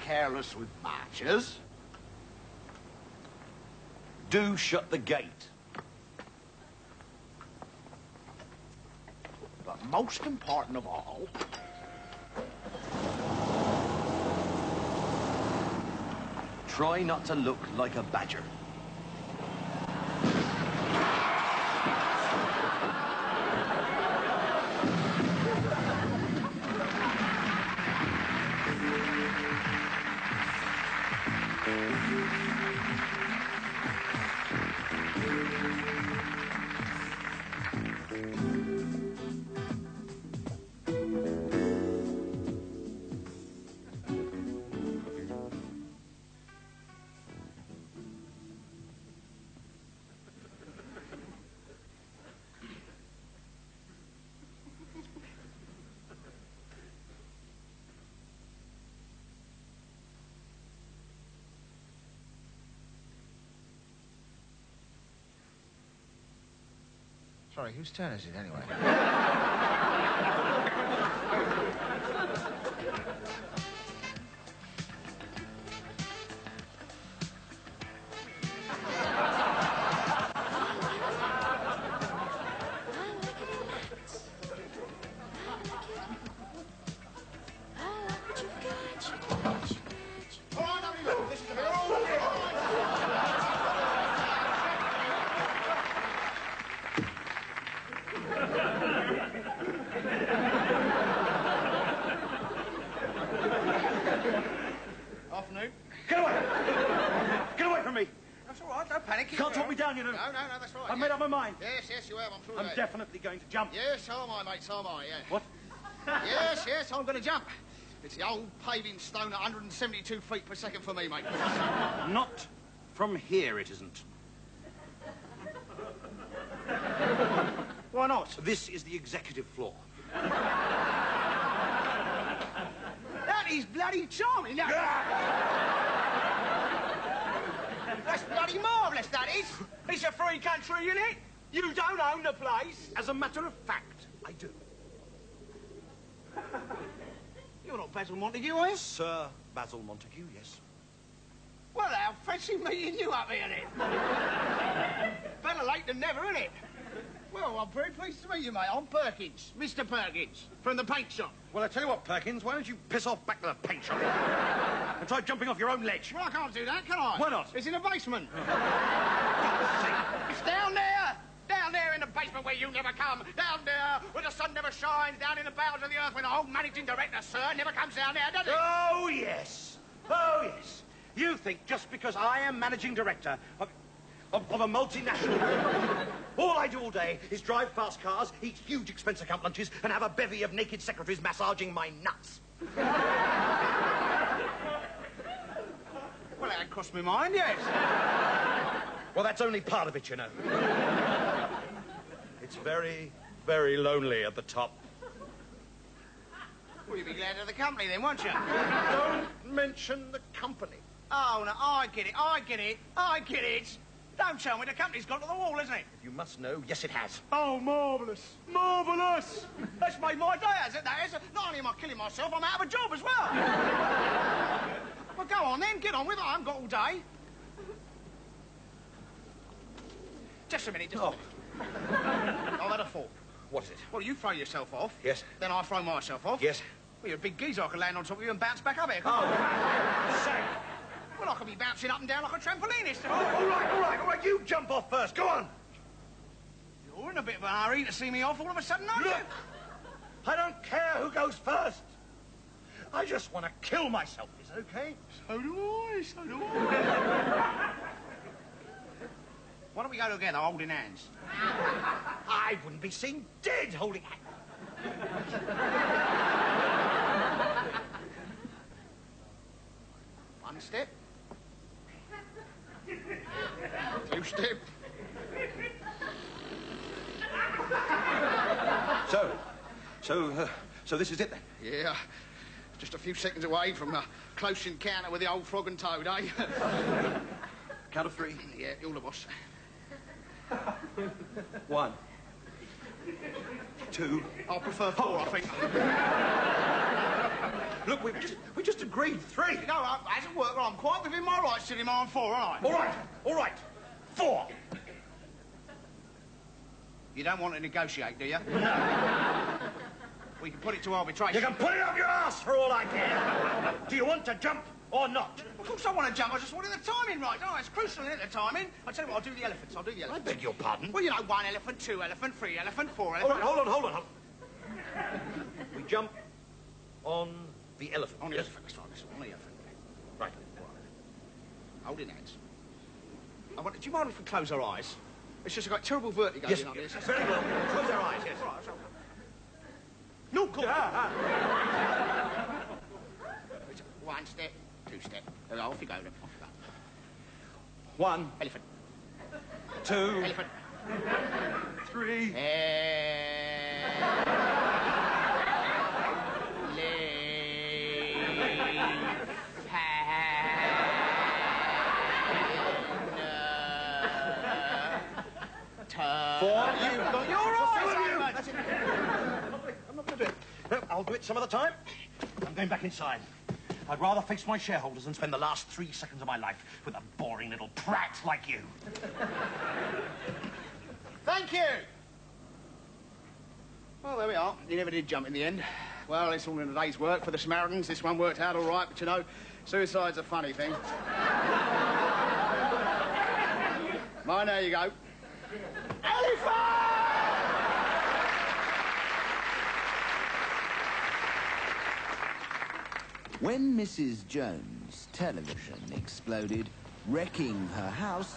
careless with marchers. Do shut the gate. But most important of all, try not to look like a badger. Sorry, whose turn is it anyway? Afternoon. Get away! Get away from me! That's all right, don't panic. You can't talk me down, you know. No, that's all right. I've made up my mind. Yes, you have, I'm sure I'm definitely going to jump. Yes, so am I, mate, so am I, yeah. What? Yes, I'm going to jump. It's the old paving stone at 172 feet per second for me, mate. Not from here, it isn't. Why not? This is the executive floor. That is bloody charming, that. That's bloody marvellous, that is. It's a free country, isn't it? You don't own the place. As a matter of fact, I do. You're not Basil Montague, are you? Sir Basil Montague, yes. Well, I'll fancy meeting you up here, then. Better late than never, isn't it? Well, I'm very pleased to meet you, mate. I'm Perkins, Mr. Perkins, from the paint shop. Well, I tell you what, Perkins, why don't you piss off back to the paint shop and try jumping off your own ledge? Well, I can't do that, can I? Why not? It's in the basement. It's down there in the basement where you never come, down there where the sun never shines, down in the bowels of the earth where the old managing director, sir, never comes down there, does he? Oh, yes. Oh, yes. You think just because I am managing director of a multinational company, all I do all day is drive fast cars, eat huge expensive camp lunches, and have a bevy of naked secretaries massaging my nuts. Well, that crossed my mind, yes. Well, that's only part of it, you know. It's very, very lonely at the top. Well, you'd be glad of the company then, won't you? Don't mention the company. Oh, no, I get it. Don't tell me the company's gone to the wall, isn't it? You must know, yes, it has. Oh, marvellous. Marvellous. That's made my day, hasn't it? That is. Not only am I killing myself, I'm out of a job as well. Well, go on then, get on with it. I haven't got all day. Just a minute, just a minute. I've had a thought. What is it? Well, you throw yourself off. Yes. Then I throw myself off. Yes. Well, you're a big geezer. I can land on top of you and bounce back up here, Oh, say. Well, I could be bouncing up and down like a trampolinist. Oh, all right. You jump off first. Go on. You're in a bit of a hurry to see me off all of a sudden, aren't you? Look, I don't care who goes first. I just want to kill myself. Is that okay? So do I. Why don't we go together, holding hands? I wouldn't be seen dead holding hands. One step. Two step. So this is it then? Yeah. Just a few seconds away from a close encounter with the old frog and toad, eh? Count of three. Yeah, you're the boss. 1, 2. I prefer 4, I think. Look, we just agreed 3. No, as a worker, I'm quite within my rights to demand 4, aren't I? All right. 4. You don't want to negotiate, do you? No. We can put it to arbitration. You can put it up your ass for all I care. Do you want to jump or not? Of course I want to jump. I just wanted the timing right. No, it's crucial, isn't it, the timing? I'll tell you what, I'll do the elephants. I'll do the I elephants. beg your pardon? Well, you know, 1 elephant, 2 elephant, 3 elephant, 4 All elephant. right, hold on. We jump on the elephant. On the elephant, that's right. On the elephant. Right. Holding hands. Do you mind if we close our eyes? It's just I've got terrible vertigo. Yes, you know, this. very well. Close our eyes, yes. All right, no, go on. 1 step, 2 step. Off you go, then. Off you go. 1, Elephant. 2, Elephant. 3. You've got your eyes. That's it. I'm not going to do it. No, I'll do it some other time. I'm going back inside. I'd rather face my shareholders than spend the last 3 seconds of my life with a boring little prat like you. Thank you. Well, there we are. You never did jump in the end. Well, it's all in a day's work for the Samaritans. This one worked out all right, but you know, suicide's a funny thing. Mine, there you go. Elephant! When Mrs. Jones' television exploded, wrecking her house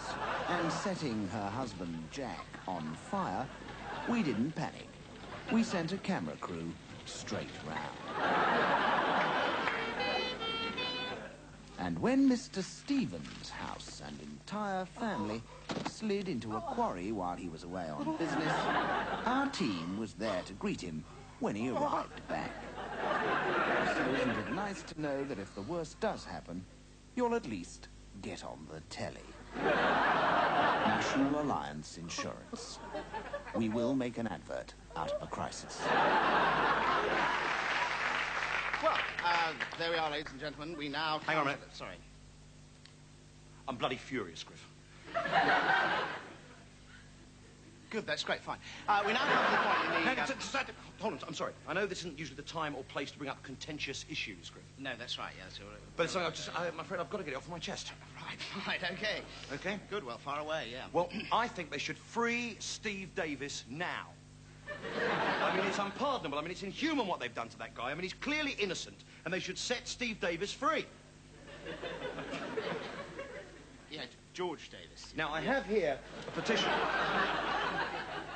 and setting her husband Jack on fire, we didn't panic. We sent a camera crew straight round. And when Mr. Stevens' house and entire family slid into a quarry while he was away on business, our team was there to greet him when he arrived back. So isn't it nice to know that if the worst does happen, you'll at least get on the telly? National Alliance Insurance. We will make an advert out of a crisis. Well, there we are, ladies and gentlemen. We now... Hang on a minute. Sorry. I'm bloody furious, Griff. Good, that's great, fine. We now come to the point in the... Hold on, I'm sorry. I know this isn't usually the time or place to bring up contentious issues, Griff. No, that's right, yeah. That's all right. But it's I'm afraid I've got to get it off my chest. Right, okay. Okay? Good, well, far away, yeah. Well, I think they should free Steve Davis now. I mean, it's unpardonable. I mean, it's inhuman what they've done to that guy. I mean, he's clearly innocent, and they should set Steve Davis free. Yeah, George Davis. Now, I have here a petition.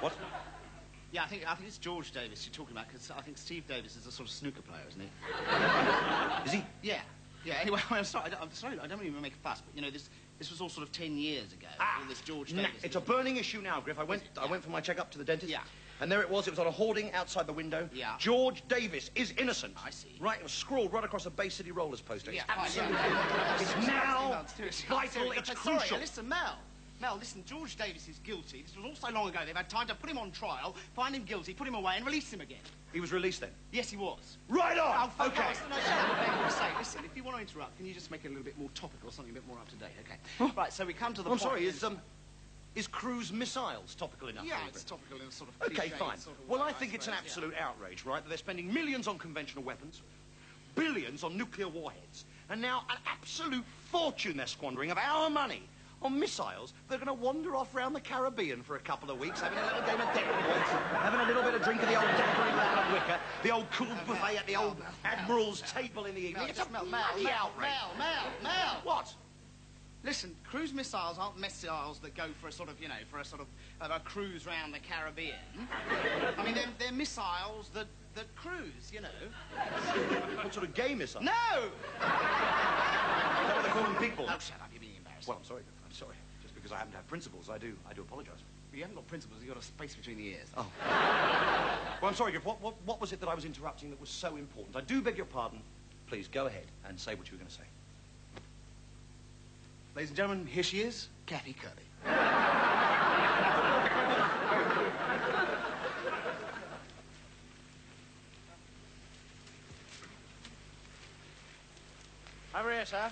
What? Yeah, I think it's George Davis you're talking about, because I think Steve Davis is a sort of snooker player, isn't he? Is he? Yeah. Yeah, anyway, I'm sorry, I don't even make a fuss, but, you know, this was all sort of 10 years ago, all this George Davis. It's a burning issue now, Griff. I went for my checkup to the dentist. Yeah. And there it was on a hoarding outside the window. Yeah. George Davis is innocent. I see. Right, it was scrawled right across a Bay City Rollers poster. Yeah, It's fine, absolutely... yeah. It's now vital, it's Sorry, crucial. listen, Mel, listen, George Davis is guilty. This was all so long ago. They've had time to put him on trial, find him guilty, put him away, and release him again. He was released then? Yes, he was. Right on! Oh, for okay. Christ, no, shut up, for goodness sake. Listen, if you want to interrupt, can you just make it a little bit more topical, something a bit more up to date, okay? Right, so we come to the I'm point... sorry, is cruise missiles topical enough? Yeah, it's topical in a sort of Okay, cliched fine. sort of Well, way, I think it's an suppose, absolute outrage, right? That they're spending millions on conventional weapons, billions on nuclear warheads, and now an absolute fortune they're squandering of our money on missiles. They're going to wander off round the Caribbean for a couple of weeks, having a little game of deck points, having a little bit of drink of the old daiquiri without a wicker, the old cool buffet at the old Admiral's table in the evening. It's a bloody outrage. Mel! What? Listen, cruise missiles aren't missiles that go for a sort of, you know, for a sort of a cruise round the Caribbean. I mean, they're missiles that cruise, you know. What sort of gay missile? No! Is that what they call them, big balls? Oh, shut up, you're being embarrassed. Well, I'm sorry. Just because I happen to have principles, I do apologise. You haven't got principles, you've got a space between the ears. Oh. Well, I'm sorry, Griff. What was it that I was interrupting that was so important? I do beg your pardon. Please, go ahead and say what you were going to say. Ladies and gentlemen, here she is, Kathy Kirby. Over here, sir.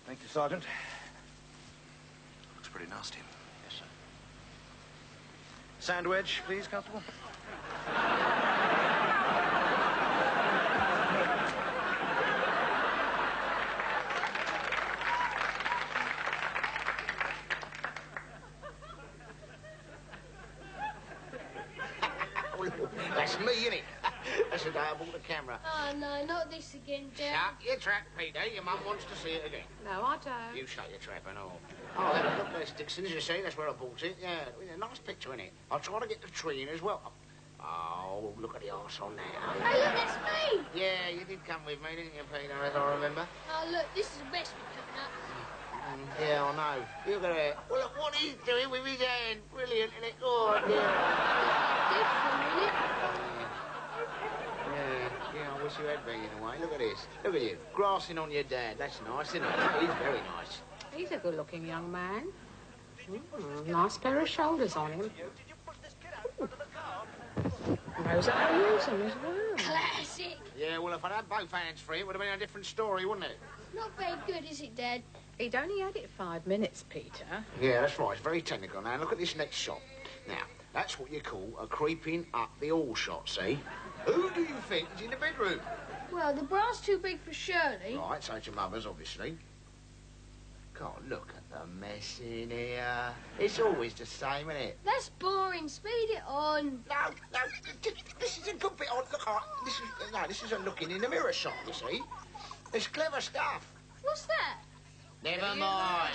Thank you, Sergeant. Looks pretty nasty. Yes, sir. Sandwich, please, Constable. That's me, innit? That's the day I bought the camera. Oh, no, not this again, Dad. Shut your trap, Peter. Your mum wants to see it again. No, I don't. You shut your trap and all. Oh, look, there's Dixon's, you see? That's where I bought it. Yeah, nice picture, innit? I'll try to get the tree in as well. Oh, look at the arse on there. Hey, look, that's me. Yeah, you did come with me, didn't you, Peter, as I remember? Oh, look, this is the best one coming up. Yeah, I know. Look at that. Well, look what he's doing with his hand. Brilliant, isn't it? Oh, Yeah, I wish you had been in a way. Look at this. Look at you. Grassing on your dad. That's nice, isn't it? He's very nice. He's a good-looking young man. Nice pair of shoulders on him. Knows how to use them as well. Classic. Yeah, well, if I'd had both hands free, it would have been a different story, wouldn't it? Not very good, is it, Dad? He'd only had it 5 minutes, Peter. Yeah, that's right. It's very technical. Now, look at this next shot. Now, that's what you call a creeping up the hall shot, see? Who do you think is in the bedroom? Well, the bra's too big for Shirley. Right, so it's your mother's, obviously. God, look at the mess in here. It's always the same, isn't it? That's boring. Speed it on. No, this is a good bit. Look, this is a looking in the mirror shot, you see? It's clever stuff. What's that? Never mind.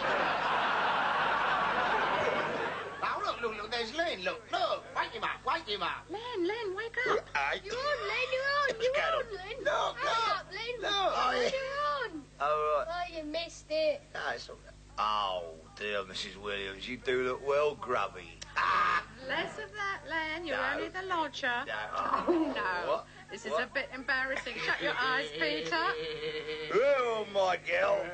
Oh, look, there's Len. Look, wake him up. Len, wake up. You're on, Len, you're on, Len. Look. Hurry up, Len. Oh, yeah. You're on. Oh, right. Oh, you missed it. No, it's all right. Oh, dear, Mrs. Williams, you do look well grubby. Less of that, Len. You're No. only the lodger. No. Oh, no. What? This is What? a bit embarrassing. Shut your eyes, Peter. Oh, my girl.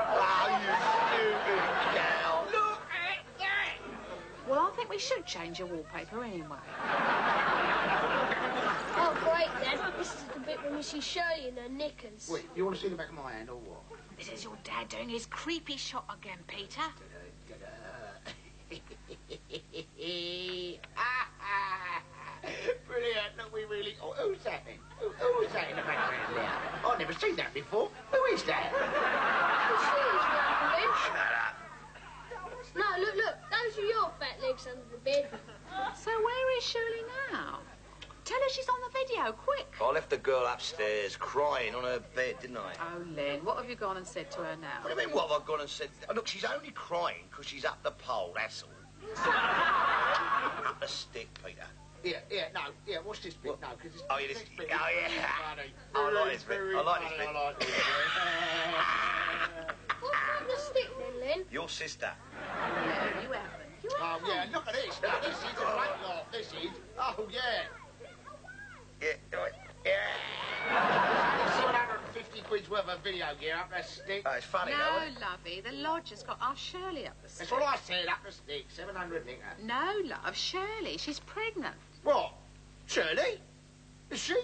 Oh, you stupid gal. Look at that. Well, I think we should change your wallpaper anyway. Oh, great, Dad. This is the bit where Mrs. Shirley in her knickers. Wait, you want to see the back of my hand or what? This is your dad doing his creepy shot again, Peter. Brilliant. Look, we really... Oh, who's that then? Who's that in the background there? I've never seen that before. Who is that? No, look. Those are your fat legs under the bed. So where is Shirley now? Tell her she's on the video, quick. I left the girl upstairs crying on her bed, didn't I? Oh, Len, what have you gone and said to her now? What do you mean, what have I gone and said? Oh, look, she's only crying because she's up the pole, that's all. Up the stick, Peter. Yeah, watch this bit. No, because this... Oh, yeah, this... next bit Oh, is yeah. funny. I like this bit. Very I like this funny, bit. I like this bit. What's on the stick then, Len? Your sister. No, you haven't. You Oh, haven't. yeah, look at this. Now, this is a great lot. This is... Oh, yeah. Yeah. 750 quid's worth of video gear up that stick. Oh, it's funny, though, No, isn't it? lovey, the lodger's got our Shirley up the stick. That's what I said, up the stick. 700 nigger. No, love, Shirley, she's pregnant. What? Shirley? Is she?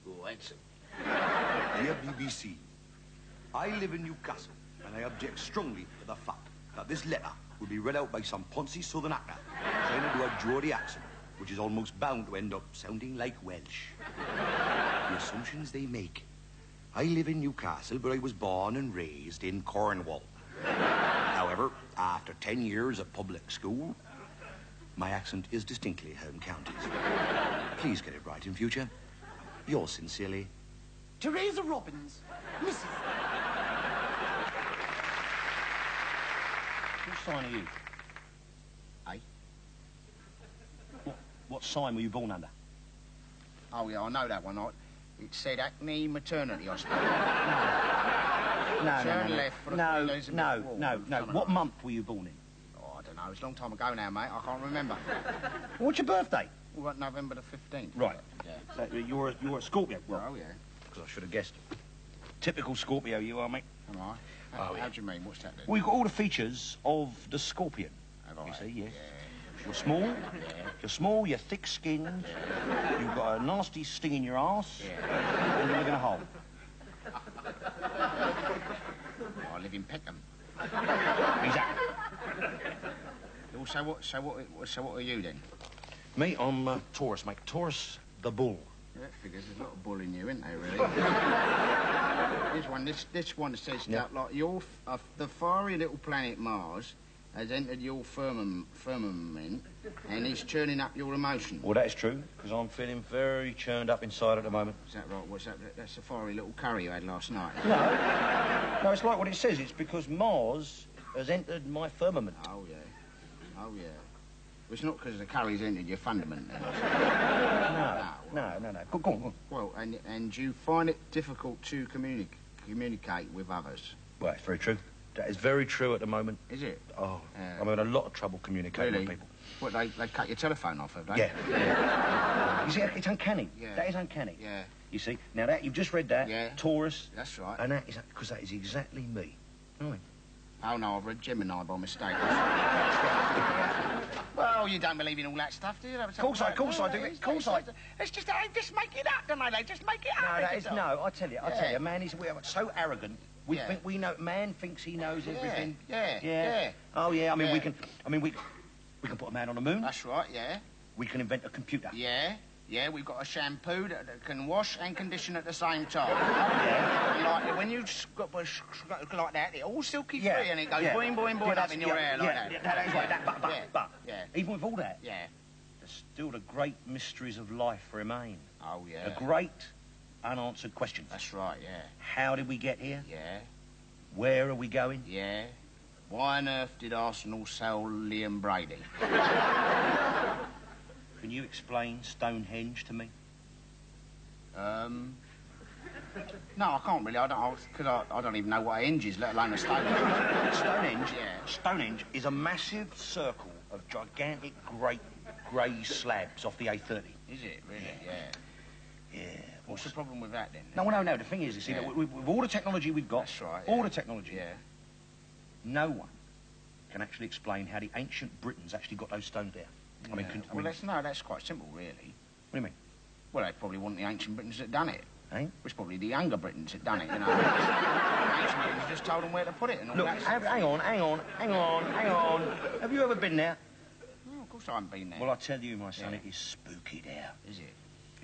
Oh, handsome. Dear BBC, I live in Newcastle, and I object strongly to the fact that this letter will be read out by some poncy southern actor trying to do a Geordie accent, which is almost bound to end up sounding like Welsh. The assumptions they make. I live in Newcastle, but I was born and raised in Cornwall. However, after 10 years at public school, my accent is distinctly home counties. Please get it right in future. Yours sincerely, Teresa Robbins, Mrs. What sign are you? Eh? What sign were you born under? Oh, yeah, I know that one. It said Acne Maternity Hospital. Turn left for the Queen Elizabeth Wall. What month were you born in? Oh, I don't know. It's a long time ago now, mate. I can't remember. What's your birthday? What, November the 15th? Right. Yeah. So you're a Scorpio. Well, Oh, yeah. because I should have guessed. Typical Scorpio you are, mate. Am I? How do you mean? What's that then? Well, you've got all the features of the Scorpion. Have I? You see, yes. Yeah. You're small. You're small, you're thick-skinned. You've got a nasty sting in your arse. And you live in a hole. I live in Peckham. Exactly. So what are you then? Me, I'm Taurus, mate. Taurus the bull. Yeah, that figures. There's a lot of bull in you, isn't there, really? This one says stuff like the fiery little planet Mars has entered your firmament and is churning up your emotions. Well, that is true, because I'm feeling very churned up inside at the moment. Is that right? What's that? That's the fiery little curry you had last night. No, it's like what it says. It's because Mars has entered my firmament. Oh, yeah. Oh, yeah. It's not because the curry's entered your fundament, then. No. Go on. Well, and you find it difficult to communicate with others. Well, it's very true. That is very true at the moment. Is it? Oh, I'm having a lot of trouble communicating with people. What, they cut your telephone off, have they? Yeah. You see, it's uncanny. Yeah. That is uncanny. Yeah. You see, now that, you've just read that. Yeah. Taurus. That's right. And that is, because that is exactly me. Right. Oh, no, I've read Gemini by mistake. Well, you don't believe in all that stuff, do you? Of course I do. Of course I do. It's just, they just make it up, don't they? They just make it up. No, that is, no, I tell you, man is, we're so arrogant. We think we know, man thinks he knows everything. Yeah. Oh, yeah, I mean, we can put a man on the moon. That's right, yeah. We can invent a computer. Yeah, we've got a shampoo that can wash and condition at the same time. Like, when you like that, it all silky free and it goes boing, boing, boing up in your hair like that. That is like that, but even with all that, there's still the great mysteries of life remain. Oh, yeah. The great unanswered questions. That's right, yeah. How did we get here? Yeah. Where are we going? Yeah. Why on earth did Arsenal sell Liam Brady? Can you explain Stonehenge to me? No, I can't really. I don't even know what a henge is, let alone a Stonehenge. Stonehenge? Yeah. Stonehenge is a massive circle of gigantic, great grey slabs off the A30. Is it, really? Yeah. What's the problem with that, then? No. The thing is, you see, that with all the technology we've got... That's right. All the technology. Yeah. No one can actually explain how the ancient Britons actually got those stones there. I mean, that's quite simple, really. What do you mean? Well, they probably weren't the ancient Britons that done it. Eh? It was probably the younger Britons that done it, you know. The ancient Britons just told them where to put it and all that. Hang on. Have you ever been there? No, of course I haven't been there. Well, I tell you, my son, it is spooky there. Is it?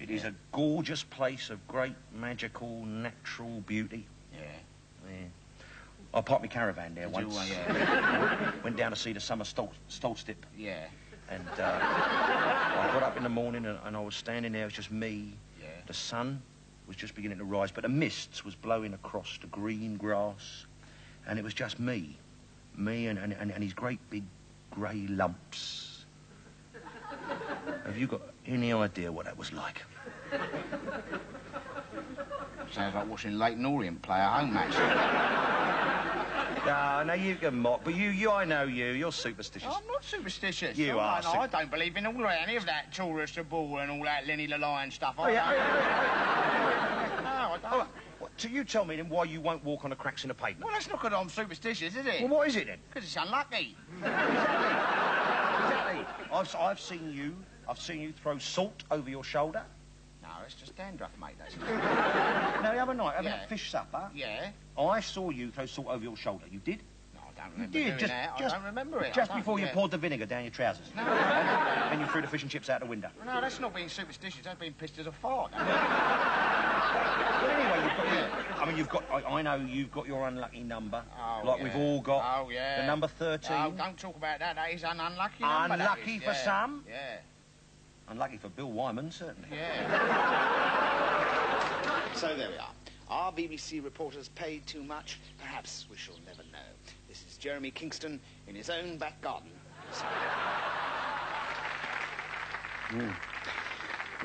It is a gorgeous place of great, magical, natural beauty. Yeah. I parked my caravan there once. Went down to see the summer solstice. Yeah. And I got up in the morning and I was standing there. It was just me. Yeah. The sun was just beginning to rise, but the mists was blowing across the green grass, and it was just me and these great big grey lumps. Have you got any idea what that was like? Sounds like watching Leighton Orient play a home match. No, you can mock, but I know you're superstitious. I'm not superstitious. You are. No, I don't believe in any of that Taurus the bull and all that Lenny the lion stuff. Oh, yeah. No, I don't. So you tell me then why you won't walk on the cracks in the pavement. Well, that's not because I'm superstitious, is it? Well, what is it then? Because it's unlucky. Exactly. I've seen you throw salt over your shoulder. No, it's just dandruff, mate. That's No, the other night, having a fish supper. Yeah. I saw you throw salt over your shoulder. You did? No, I don't remember doing that. I don't remember it. Just before you poured the vinegar down your trousers. No. Then you threw the fish and chips out the window. No, that's not being superstitious. That's being pissed as a fart. But anyway, I know you've got your unlucky number. Oh, like we've all got. Oh, yeah. The number 13. Oh, don't talk about that. That is an unlucky number. Unlucky for some? Yeah. Unlucky for Bill Wyman, certainly. Yeah. So there we are. Are BBC reporters paid too much? Perhaps we shall never know. This is Jeremy Kingston in his own back garden.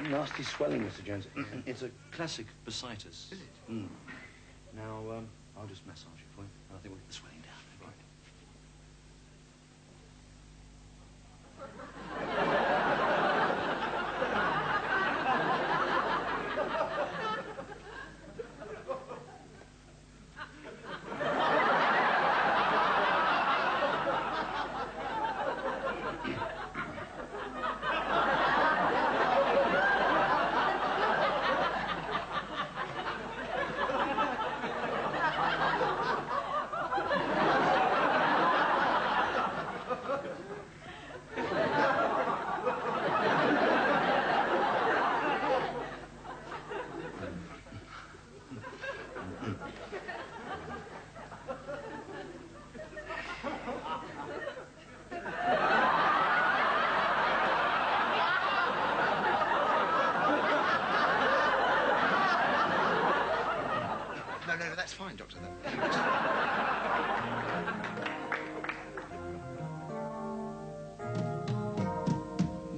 Nasty swelling, Mr. Jones. It's a classic bursitis. Is it? Now, I'll just massage it for you. I think we'll get the swelling down. Right.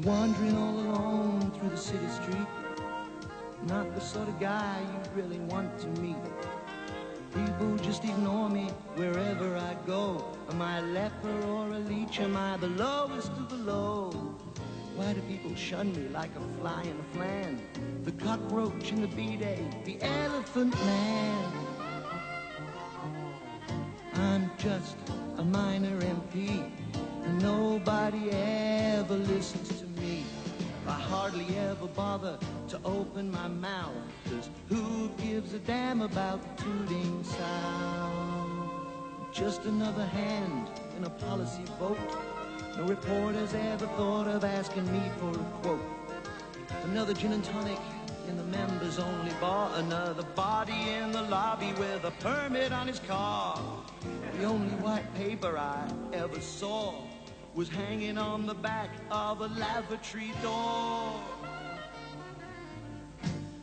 Wandering all alone through the city street. Not the sort of guy you really want to meet. People just ignore me wherever I go. Am I a leper or a leech? Am I the lowest of the low? Why do people shun me like a fly in a flan? The cockroach in the bidet, the elephant man. I'm just a minor MP, and nobody ever listens to me. I hardly ever bother to open my mouth, 'cause who gives a damn about the tooting sound? Just another hand in a policy vote. No reporter's ever thought of asking me for a quote. Another gin and tonic in the members only bar. Another body in the lobby with a permit on his car. The only white paper I ever saw was hanging on the back of a lavatory door.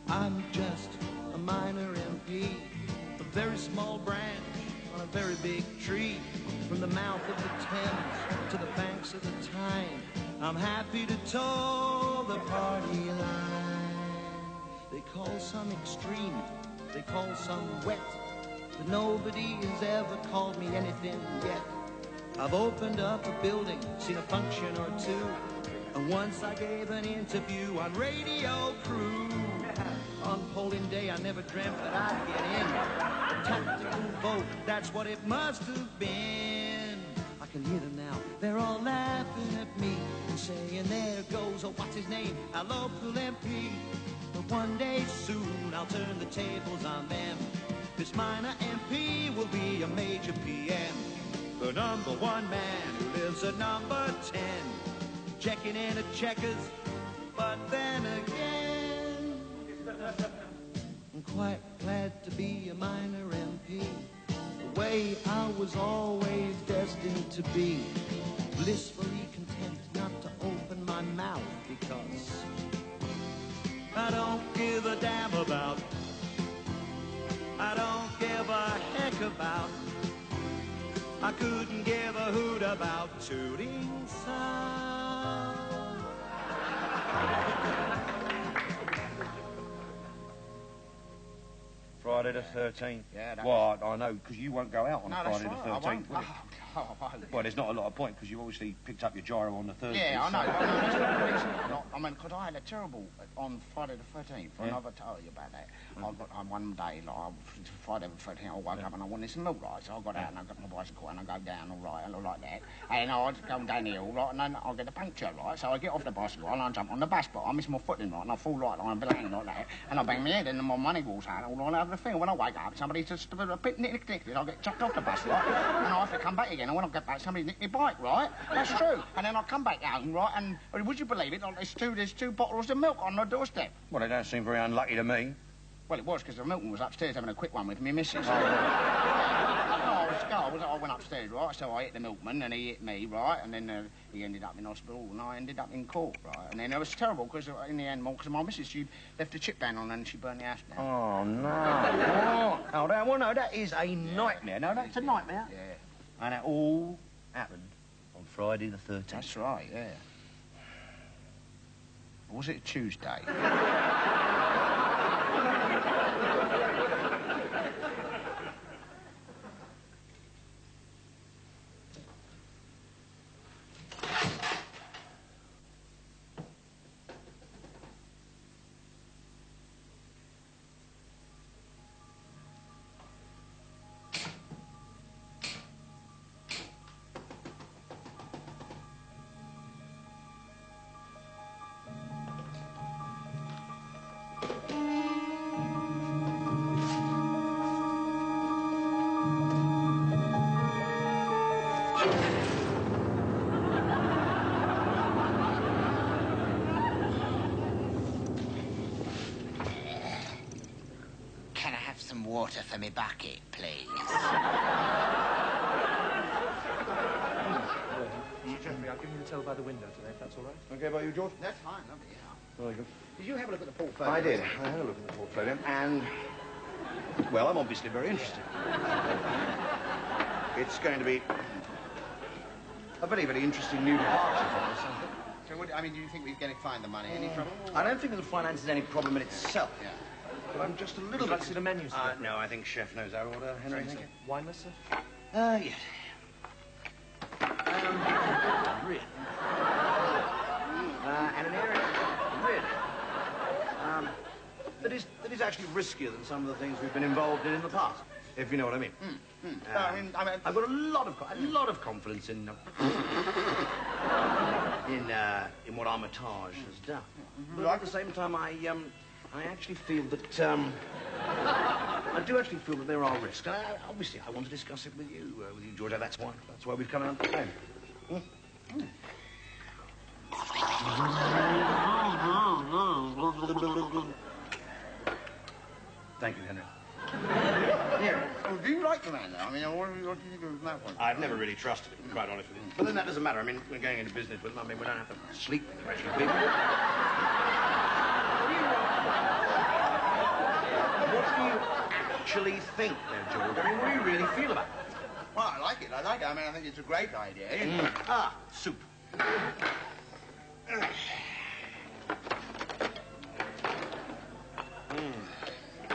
I'm just a minor MP, a very small branch on a very big tree. From the mouth of the Thames to the banks of the Tyne, I'm happy to toe the party line. They call some extreme, they call some wet, but nobody has ever called me anything yet. I've opened up a building, seen a function or two, and once I gave an interview on Radio Crew. On polling day, I never dreamt that I'd get in. A tactical vote, that's what it must have been. I can hear them now, they're all laughing at me and saying, there goes, oh, what's his name, our local MP. But one day soon, I'll turn the tables on them. This minor MP will be a major PM. The number one man who lives at number 10, checking in at Checkers, but then again, I'm quite glad to be a minor MP, the way I was always destined to be, blissfully content not to open my mouth, because I don't give a damn about, I don't give a heck about, I couldn't give a hoot about tooting sound. Friday the 13th. Yeah, Well, I know, because you won't go out on Friday right. the 13th, will you? Well, there's not a lot of point, because you obviously picked up your gyro on the Thursday. Yeah, I know. That's not the reason. I mean, because I had a terrible on Friday the 13th. Yeah. I never told you about that. I got one day, like, Friday the 13th, I woke up and I wanted some milk, right? So I got out and I got my bicycle and I go down, all right, and all like that. And I was going down the hill, right, and then I get a puncture, right? So I get off the bicycle and I jump on the bus, but I miss my footing, right, and I fall right on a belay like that. And I bang my head and my money walls out all over the thing. When I wake up, somebody just a bit nick. I get chucked off the bus, right? And I have to come back again. And when I get back, somebody nicked my bike, right? That's true. And then I come back home, right? And would you believe it? Like, there's two bottles of milk on the doorstep. Well, they don't seem very unlucky to me. Well, it was because the milkman was upstairs having a quick one with me missus. I went upstairs, right? So I hit the milkman and he hit me, right? And then he ended up in hospital and I ended up in court, right? And then it was terrible because in the end, because my missus, she left the chip down on and she burned the house down. Oh, no. Oh, that is a nightmare. No, that's a nightmare. Yeah. And it all happened on Friday the 13th. That's right, yeah. Or was it Tuesday? Water for me bucket, please. Jeffrey, I'll give you the tell by the window today, if that's all right. Okay about you, George? That's fine, lovely, yeah. Very good. Did you have a look at the portfolio? I did. I had a look at the portfolio, and, well, I'm obviously very interested. It's going to be a very, very interesting new departure for us, I think. So I mean, do you think we're going to find the money? Any trouble? I don't think that the finance is any problem in itself. Yeah. But I'm just a little Would you like bit... to see the menus? No, I think Chef knows our order. Henry, thank you. Wineless, sir? Yes. Really? And an area, really, that is actually riskier than some of the things we've been involved in the past, if you know what I mean. I've got a lot of confidence in what Armitage has done. But at the same time, I actually feel that I do actually feel that there are risks. And obviously, I want to discuss it with you, Georgia. That's why we've come out today. Thank you, Henry. Yeah. Oh, do you like the man, though? I mean, what do you think of that one? I've never really trusted him, quite honest with you. But then that doesn't matter. I mean, we're going into business with him. I mean, we don't have to sleep with the rest of the people. What do you actually think there, George? I mean, what do you really feel about it? Well, I like it. I mean, I think it's a great idea. Soup.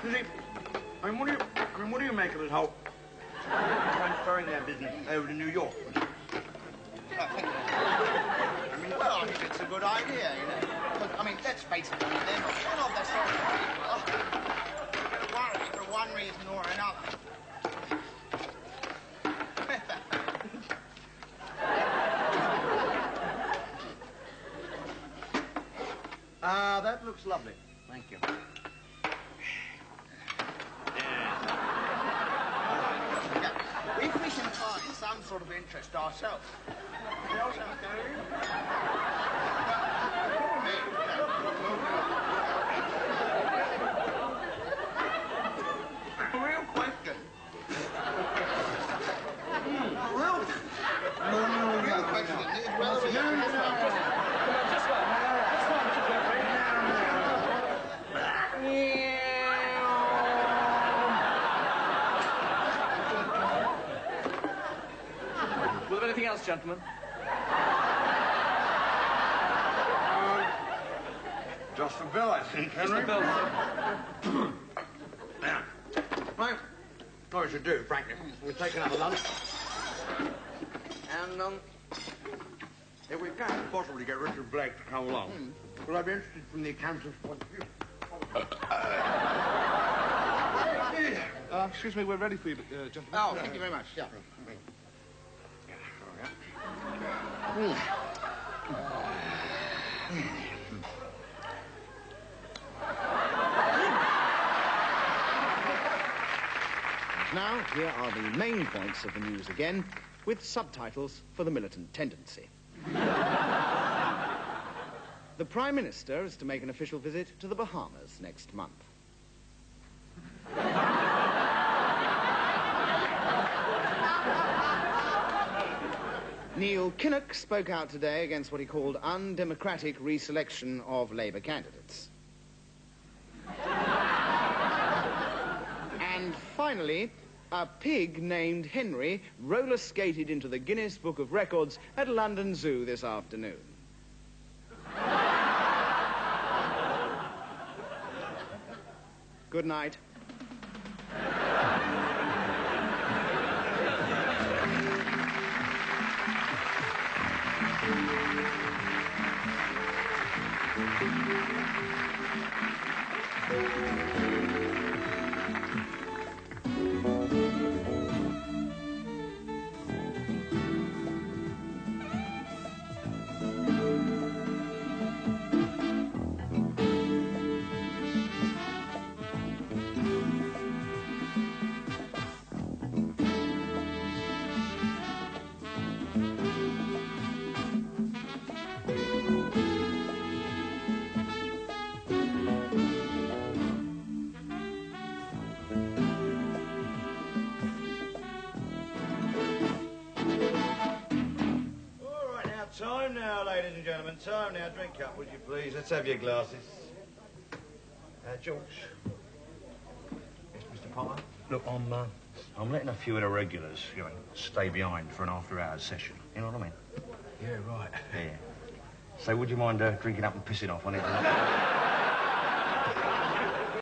You see, I mean, what do you make of this whole transferring their business over to New York? I think it's a good idea, you know. But, I mean, let's face it, they're not the sort of people for one reason or another. That looks lovely. Thank you. If we can find some sort of interest ourselves. The real question. The real question is whether we can Anything else, gentlemen? Just the bill, I think, Henry. Just the bill, sir. Now, right. What we should do, frankly, we'll take another lunch. And, if we can possibly get Richard Blake to come along, will I be interested from the accountant's point of view? Excuse me, we're ready for you, gentlemen. Oh, thank you very much. Yeah. Now, here are the main points of the news again, with subtitles for the militant tendency. The Prime Minister is to make an official visit to the Bahamas next month. Neil Kinnock spoke out today against what he called undemocratic reselection of Labour candidates. And finally, a pig named Henry roller skated into the Guinness Book of Records at London Zoo this afternoon. Good night. Time now, ladies and gentlemen. Time now. Drink up, would you please? Let's have your glasses. George. Yes, Mr. Potter? Look, I'm letting a few of the regulars, stay behind for an after-hours session. You know what I mean? Yeah, right. Yeah. So would you mind drinking up and pissing off on it?